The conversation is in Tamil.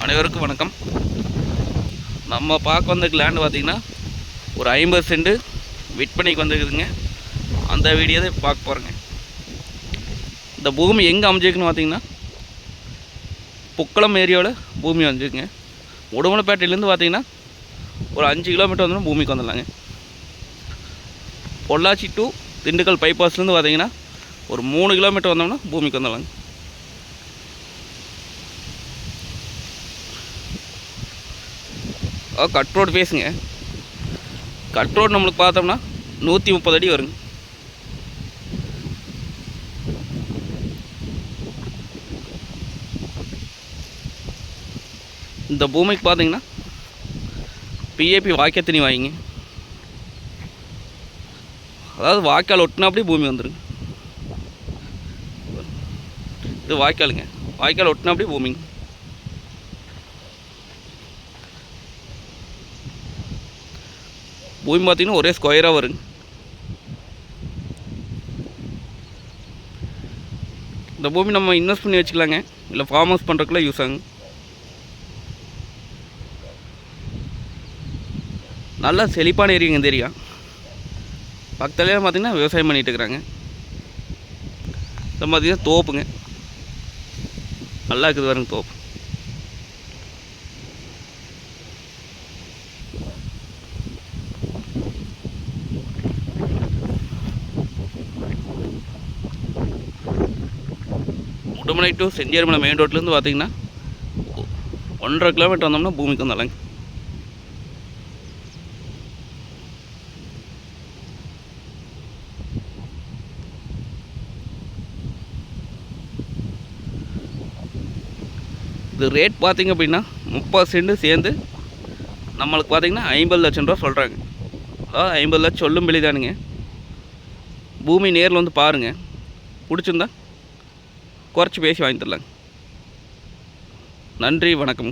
அனைவருக்கும் வணக்கம். நம்ம பார்க்க வந்த லேண்ட் பார்த்திங்கன்னா ஒரு 50 சென்ட் விற்பனைக்கு வந்துருக்குதுங்க. அந்த வீடியோ தான் பார்க்க போகிறேங்க. இந்த பூமி எங்கே அமைஞ்சிருக்குன்னு பார்த்திங்கன்னா புக்கலம் ஏரியாவில் பூமி வந்துருக்குங்க. உடுமலைப்பேட்டையிலேருந்து பார்த்திங்கன்னா ஒரு 5 கிலோமீட்டர் வந்தோம்னா பூமிக்கு வந்துடலாங்க. பொள்ளாச்சி டு திண்டுக்கல் பைபாஸ்லேருந்து பார்த்திங்கன்னா ஒரு 3 கிலோமீட்டர் வந்தோம்னா பூமிக்கு வந்துடலாங்க. கட் ரோடு பேசுங்க. கட் ரோடு நம்மளுக்கு பார்த்தோம்னா 130 அடி வருங்க. இந்த பூமிக்கு பார்த்தீங்கன்னா பிஏபி வாய்க்கால் தண்ணி வாங்கிங்க. அதாவது வாய்க்கால் ஒட்டினாப்படி பூமி வந்துடுங்க. இது வாய்க்காலுங்க. வாய்க்கால் ஒட்டினாப்படி பூமிங்க. பூமி பார்த்திங்கன்னா ஒரே ஸ்கொயராக வருங்க. இந்த பூமி நம்ம இன்வெஸ்ட் பண்ணி வச்சுக்கலாங்க, இல்லை ஃபார்ம் ஹவுஸ் பண்ணுறதுக்குள்ள யூஸ் ஆகுங்க. நல்லா செழிப்பான ஏரியாங்க இந்த ஏரியா. பக்கத்துலேயே பார்த்திங்கன்னா விவசாயம் பண்ணிகிட்டு இருக்கிறாங்க. இந்த பார்த்திங்கன்னா தோப்புங்க, நல்லா இருக்குது பாருங்க தோப்பு. உடுமலை டு செஞ்சேரிமலை மெயின் ரோட்லேருந்து பார்த்திங்கன்னா 1.5 கிலோமீட்டர் வந்தோம்னா பூமிக்கு வந்தாலங்க. இது ரேட் பார்த்திங்க அப்படின்னா 30 சென்ட் சேர்ந்து நம்மளுக்கு பார்த்திங்கன்னா 50 லட்சம் ரூபா சொல்கிறாங்க. அதாவது 50 லட்சம் சொல்லும் வெளிதானுங்க. பூமி நேரில் வந்து பாருங்கள், பிடிச்சிருந்தா குறைச்சி பேசி வாங்கி தரலாங்க. நன்றி, வணக்கம்.